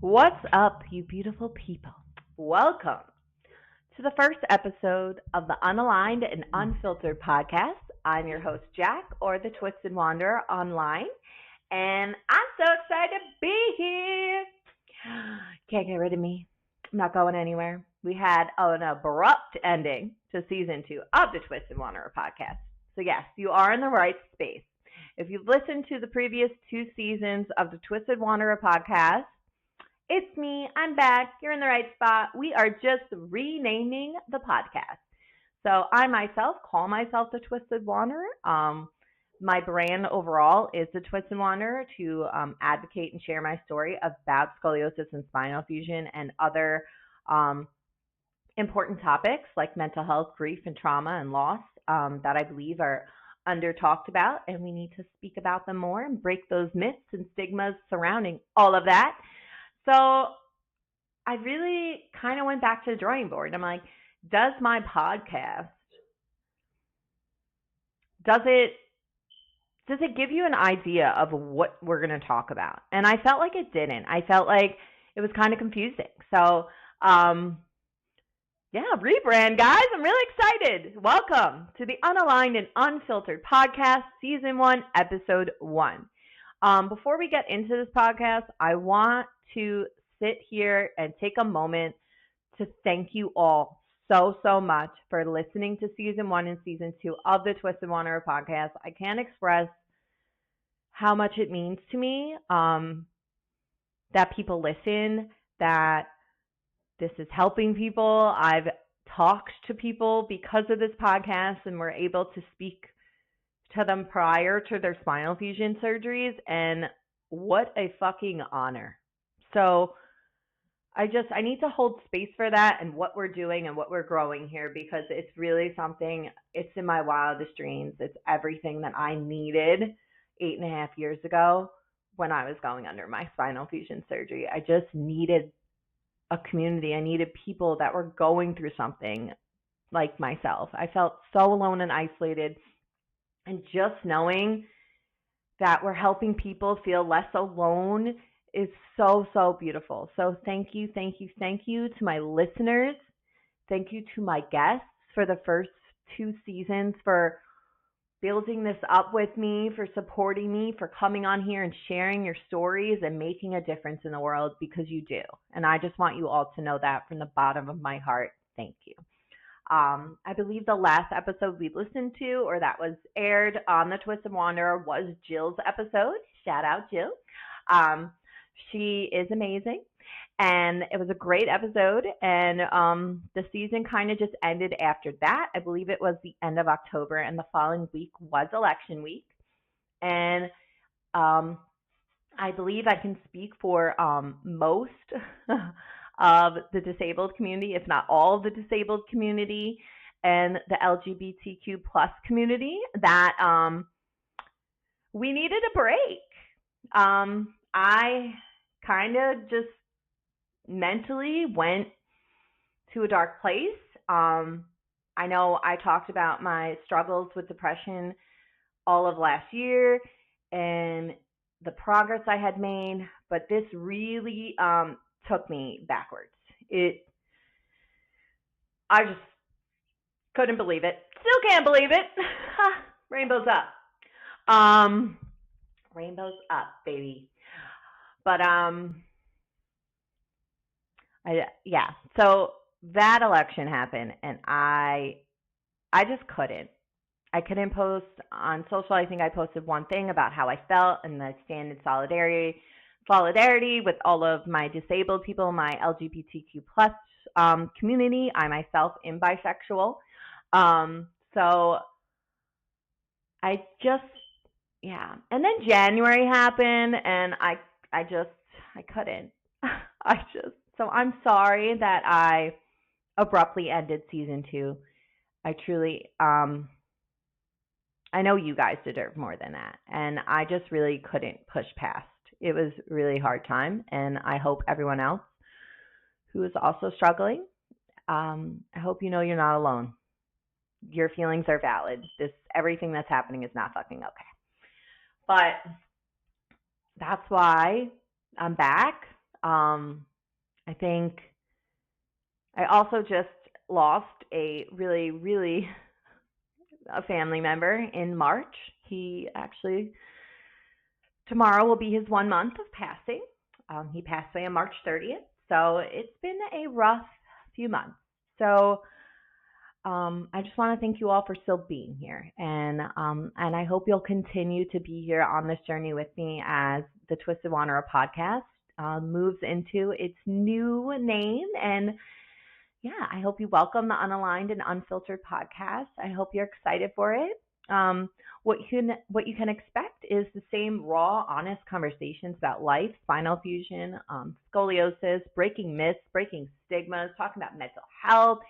What's up, you beautiful people? Welcome to the first episode of the Unaligned and Unfiltered podcast. I'm your host, Jack, or the Twisted Wanderer online, and I'm so excited to be here. Can't get rid of me. I'm not going anywhere. We had an abrupt ending to season 2 of the Twisted Wanderer podcast. So, yes, you are in the right space. If you've listened to the previous 2 seasons of the Twisted Wanderer podcast, it's me. I'm back. You're in the right spot. We are just renaming the podcast. So I myself call myself the Twisted Wanderer. My brand overall is the Twisted Wanderer to advocate and share my story about scoliosis and spinal fusion and other important topics like mental health, grief, and trauma and loss that I believe are under talked about, and we need to speak about them more and break those myths and stigmas surrounding all of that. So I really kind of went back to the drawing board. I'm like, does my podcast, does it give you an idea of what we're going to talk about? And I felt like it didn't. I felt like it was kind of confusing. So, rebrand, guys. I'm really excited. Welcome to the Unaligned and Unfiltered podcast, Season 1, Episode 1. Before we get into this podcast, I want to sit here and take a moment to thank you all so much for listening to Season 1 and Season 2 of the Twisted Wanderer podcast. I can't express how much it means to me that people listen, that this is helping people. I've talked to people because of this podcast and we're able to speak to them prior to their spinal fusion surgeries, and what a fucking honor. So I need to hold space for that and what we're doing and what we're growing here, because it's really something, it's in my wildest dreams. It's everything that I needed 8.5 years ago when I was going under my spinal fusion surgery. I just needed a community. I needed people that were going through something like myself. I felt so alone and isolated. And just knowing that we're helping people feel less alone is so beautiful. So thank you to my listeners. Thank you to my guests for the first 2 seasons, for building this up with me, for supporting me, for coming on here and sharing your stories and making a difference in the world, because you do. And I just want you all to know that from the bottom of my heart. Thank you. I believe the last episode we listened to, or that was aired on the Twisted Wanderer, was Jill's episode. Shout out, Jill. She is amazing, and it was a great episode, and the season kind of just ended after that. I believe it was the end of October, and the following week was election week, and I believe I can speak for most of the disabled community, if not all of the disabled community and the LGBTQ plus community, that we needed a break. I kind of just mentally went to a dark place. I know I talked about my struggles with depression all of last year and the progress I had made, but this really took me backwards. I just couldn't believe it. Still can't believe it. Rainbows up. Rainbows up, baby. But so that election happened, and I just couldn't. I couldn't post on social. I think I posted one thing about how I felt, and I stand in solidarity with all of my disabled people, my LGBTQ plus community. I myself am bisexual. So I just, and then January happened, and I couldn't. So I'm sorry that I abruptly ended season 2. I truly, I know you guys deserve more than that, and I just really couldn't push past. It was a really hard time, and I hope everyone else who is also struggling, I hope you know you're not alone. Your feelings are valid. Everything that's happening is not fucking okay. But that's why I'm back. I think I also just lost a really, really a family member in March. He actually, tomorrow will be his 1 month of passing. He passed away on March 30th. So it's been a rough few months. So I just want to thank you all for still being here, and I hope you'll continue to be here on this journey with me as the Twisted Wanderer podcast moves into its new name. And yeah, I hope you welcome the Unaligned and Unfiltered podcast. I hope you're excited for it. What you can expect is the same raw, honest conversations about life, spinal fusion, scoliosis, breaking myths, breaking stigmas, talking about mental health,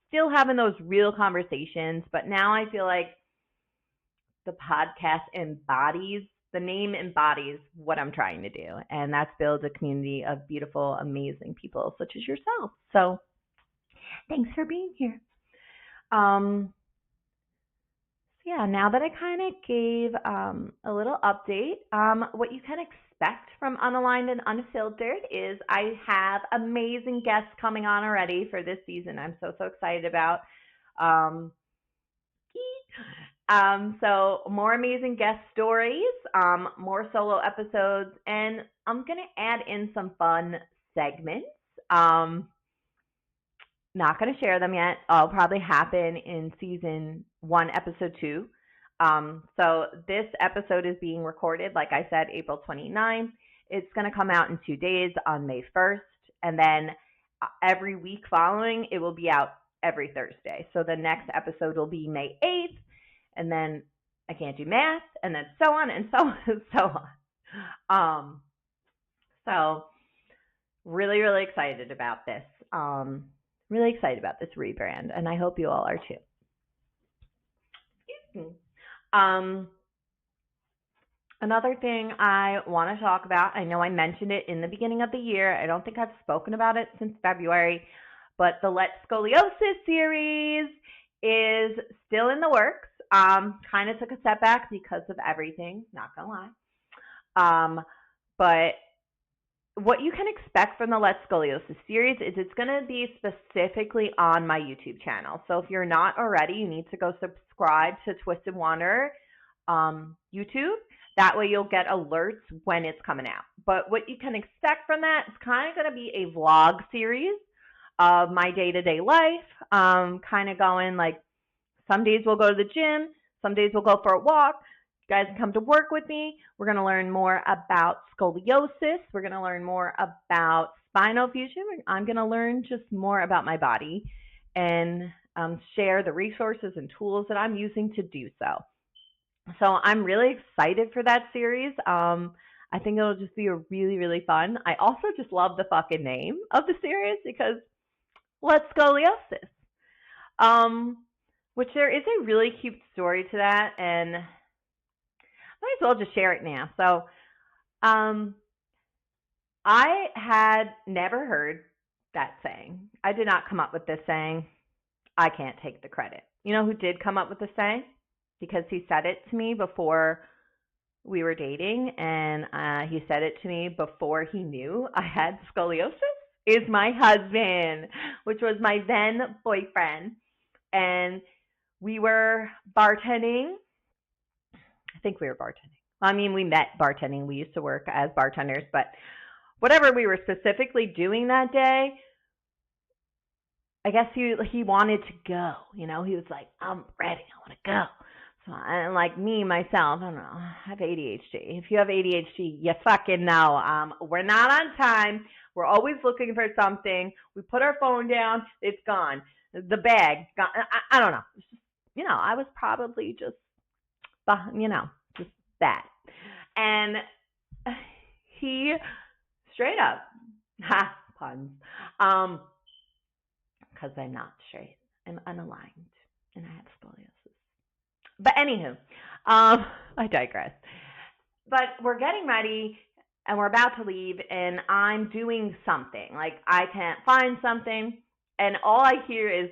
still having those real conversations. But now I feel like the podcast the name embodies what I'm trying to do, and that's build a community of beautiful, amazing people such as yourself. So thanks for being here. Yeah, now that I kind of gave a little update, what you can expect from Unaligned and Unfiltered is I have amazing guests coming on already for this season. I'm so excited about. So more amazing guest stories, more solo episodes, and I'm going to add in some fun segments. Not going to share them yet. It'll probably happen in season 1, episode 2. So this episode is being recorded, like I said, April 29th. It's going to come out in 2 days on May 1st. And then every week following, it will be out every Thursday. So the next episode will be May 8th. And then I can't do math. And then so on and so on and so on. So really, really excited about this. Really excited about this rebrand, and I hope you all are too. Another thing I want to talk about, I know I mentioned it in the beginning of the year. I don't think I've spoken about it since February, but the Let's Scoliosis series is still in the works. Kind of took a setback because of everything, not gonna lie. But what you can expect from the Let's Scoliosis series is it's going to be specifically on my YouTube channel. So if you're not already, you need to go subscribe to Twisted Wanderer YouTube. That way you'll get alerts when it's coming out. But what you can expect from that is kind of going to be a vlog series of my day-to-day life, kind of going like some days we'll go to the gym, some days we'll go for a walk. You guys can come to work with me. We're going to learn more about scoliosis. We're going to learn more about spinal fusion. I'm going to learn just more about my body and share the resources and tools that I'm using to do so. So I'm really excited for that series. I think it'll just be a really, really fun. I also just love the fucking name of the series because Let's Scoliosis. Which there is a really cute story to that, and might as well just share it now. So, I had never heard that saying. I did not come up with this saying. I can't take the credit. You know who did come up with the saying? Because he said it to me before we were dating, and he said it to me before he knew I had scoliosis, is my husband, which was my then boyfriend. And we were bartending. I think we were bartending. I mean, we met bartending. We used to work as bartenders, but whatever we were specifically doing that day, I guess he wanted to go. You know, he was like, I'm ready. I want to go. So, and like me, myself, I don't know, I have ADHD. If you have ADHD, you fucking know. We're not on time. We're always looking for something. We put our phone down. It's gone. The bag, gone. I don't know. It's just, you know, I was probably just, you know, just that. And he straight up, puns, because I'm not straight. I'm unaligned, and I have scoliosis. But anywho, I digress. But we're getting ready, and we're about to leave, and I'm doing something. Like, I can't find something, and all I hear is,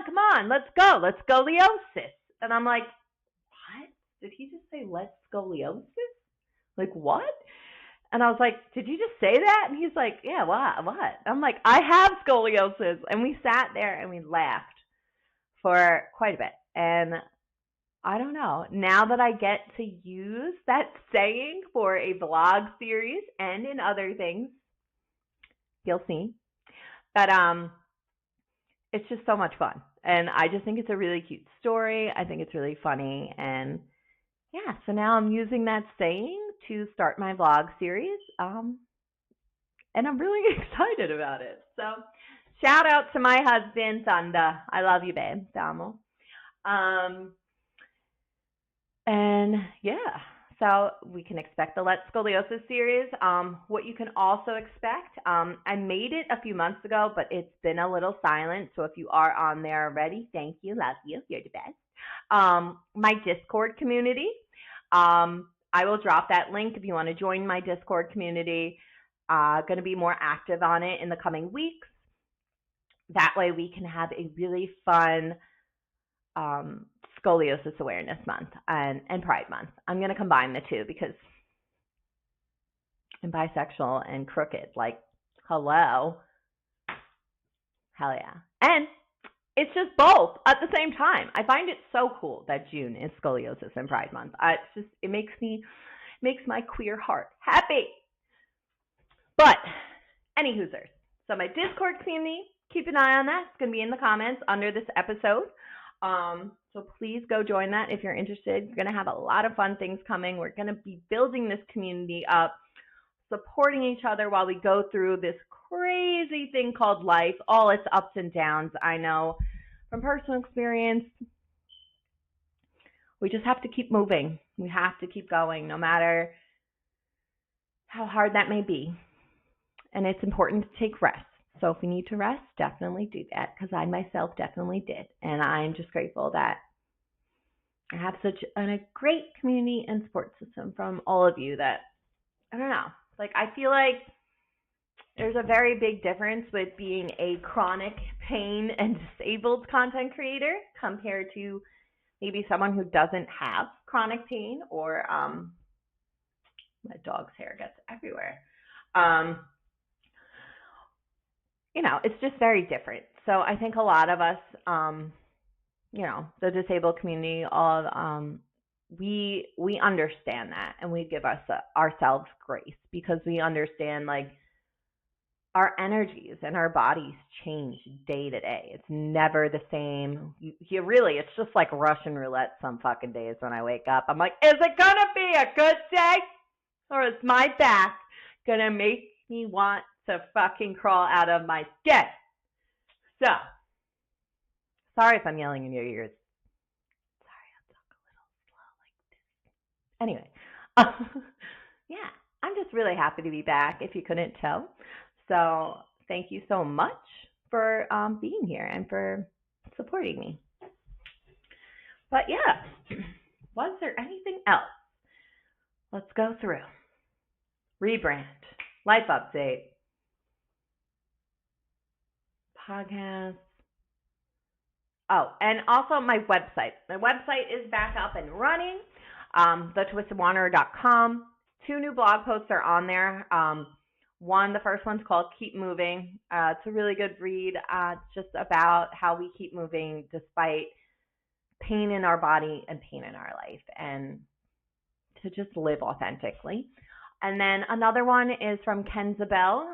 come on, let's go, let's scoliosis. And I'm like, what? Did he just say let's scoliosis? Like, what? And I was like, did you just say that? And he's like, yeah, what? I'm like, I have scoliosis. And we sat there and we laughed for quite a bit. And I don't know. Now that I get to use that saying for a vlog series and in other things, you'll see. But it's just so much fun. And I just think it's a really cute story. I think it's really funny. And yeah, so now I'm using that saying to start my vlog series. And I'm really excited about it. So shout out to my husband, Sanda. I love you, babe. Te amo. And yeah, so we can expect the Let's Scoliosis series. What you can also expect, I made it a few months ago, but it's been a little silent. So if you are on there already, thank you, love you, you're the best. My Discord community. I will drop that link if you want to join my Discord community. Going to be more active on it in the coming weeks. That way we can have a really fun Scoliosis Awareness Month and Pride Month. I'm going to combine the two because I'm bisexual and crooked. Like, hello. Hell yeah. And it's just both at the same time. I find it so cool that June is Scoliosis and Pride Month. It makes my queer heart happy. But, any hoosers. So my Discord community, keep an eye on that. It's going to be in the comments under this episode. So please go join that if you're interested. You're going to have a lot of fun things coming. We're going to be building this community up, supporting each other while we go through this crazy thing called life, all its ups and downs. I know from personal experience, we just have to keep moving. We have to keep going no matter how hard that may be. And it's important to take rest. So if we need to rest, definitely do that, because I myself definitely did. And I'm just grateful that I have such a great community and support system from all of you that, I don't know, like I feel like there's a very big difference with being a chronic pain and disabled content creator compared to maybe someone who doesn't have chronic pain or my dog's hair gets everywhere. It's just very different. So I think a lot of us, the disabled community, we understand that, and we give ourselves grace because we understand like our energies and our bodies change day to day. It's never the same. It's just like Russian roulette some fucking days when I wake up. I'm like, is it gonna be a good day, or is my back gonna make me want to fucking crawl out of my skin? So, sorry if I'm yelling in your ears. Sorry, I'll talk a little slow like this. Anyway, yeah, I'm just really happy to be back, if you couldn't tell. So, thank you so much for being here and for supporting me. But yeah, was there anything else? Let's go through. Rebrand, life update, podcast. Oh, and also my website. My website is back up and running, thetwistedwanderer.com. 2 new blog posts are on there. The first one's called Keep Moving. It's a really good read. It's just about how we keep moving despite pain in our body and pain in our life, and to just live authentically. And then another one is from Kenza Bell.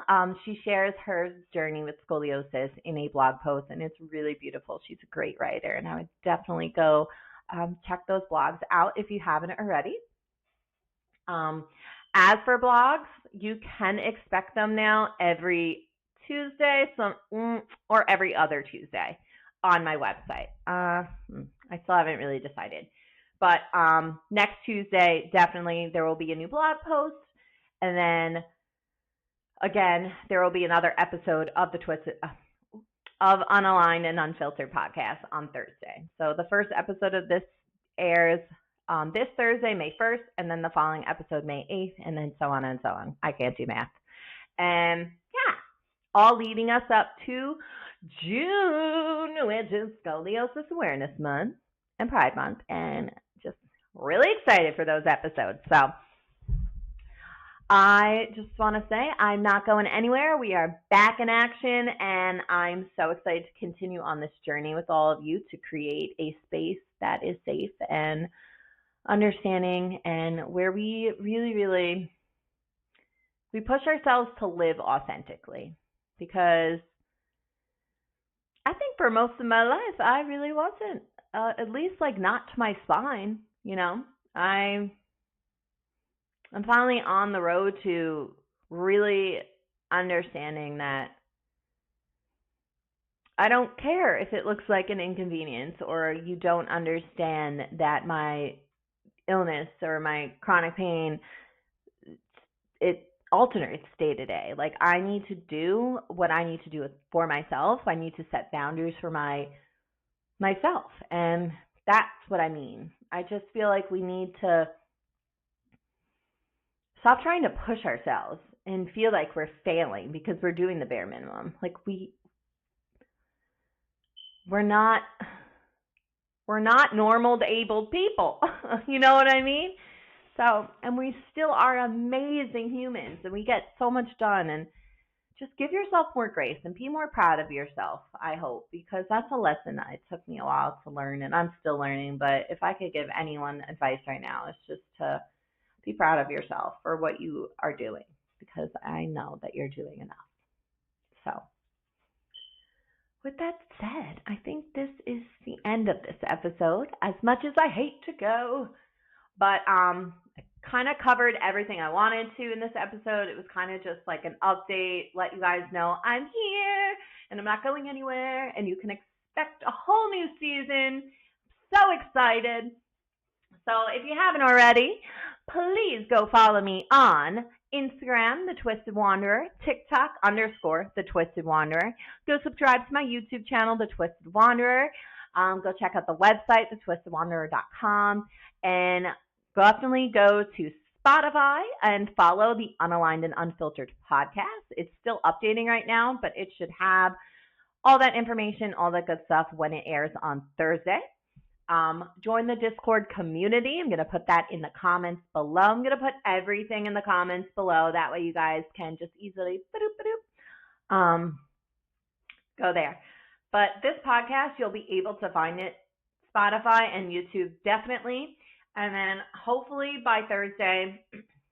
She shares her journey with scoliosis in a blog post, and it's really beautiful. She's a great writer, and I would definitely go check those blogs out if you haven't already. As for blogs, you can expect them now every Tuesday or every other Tuesday on my website. I still haven't really decided. But next Tuesday, definitely there will be a new blog post. And then, again, there will be another episode of of Unaligned and Unfiltered podcast on Thursday. So the first episode of this airs this Thursday, May 1st, and then the following episode, May 8th, and then so on and so on. I can't do math. And, yeah, all leading us up to June, which is Scoliosis Awareness Month and Pride Month, and just really excited for those episodes. So, I just want to say I'm not going anywhere. We are back in action, and I'm so excited to continue on this journey with all of you to create a space that is safe and understanding, and where we really we push ourselves to live authentically. Because I think for most of my life, I really wasn't, at least like not to my spine. I I'm finally on the road to really understanding that I don't care if it looks like an inconvenience or you don't understand that my illness or my chronic pain, it alternates day to day. Like, I need to do what I need to do for myself. I need to set boundaries for myself, and that's what I mean. I just feel like we need to stop trying to push ourselves and feel like we're failing because we're doing the bare minimum. Like, we're not normal abled people. You know what I mean? So, and we still are amazing humans, and we get so much done. And just give yourself more grace and be more proud of yourself, I hope, because that's a lesson that it took me a while to learn, and I'm still learning. But if I could give anyone advice right now, it's just to be proud of yourself for what you are doing, because I know that you're doing enough. So, with that said, I think this is the end of this episode, as much as I hate to go. But I kind of covered everything I wanted to in this episode. It was kind of just like an update, let you guys know I'm here and I'm not going anywhere, and you can expect a whole new season. So excited. So if you haven't already, please go follow me on Instagram, The Twisted Wanderer, TikTok _The Twisted Wanderer. Go subscribe to my YouTube channel, The Twisted Wanderer. Go check out the website, thetwistedwanderer.com, and definitely go to Spotify and follow the Unaligned and Unfiltered podcast. It's still updating right now, but it should have all that information, all that good stuff when it airs on Thursday. Join the Discord community. I'm going to put that in the comments below. I'm going to put everything in the comments below. That way you guys can just easily go there. But this podcast, you'll be able to find it Spotify and YouTube definitely. And then hopefully by Thursday,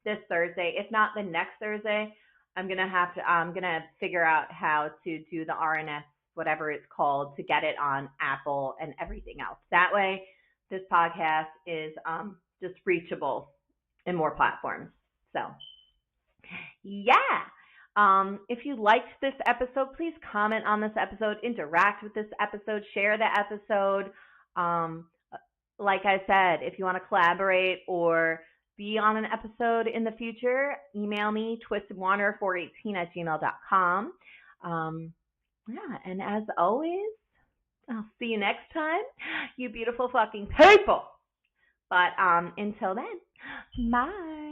this Thursday, if not the next Thursday, I'm going to figure out how to do the RNS, whatever it's called, to get it on Apple and everything else. That way, this podcast is just reachable in more platforms. So, yeah. If you liked this episode, please comment on this episode, interact with this episode, share the episode. Like I said, if you want to collaborate or be on an episode in the future, email me, twistedwanderer418@gmail.com. Yeah, and as always, I'll see you next time, you beautiful fucking people. But until then, bye.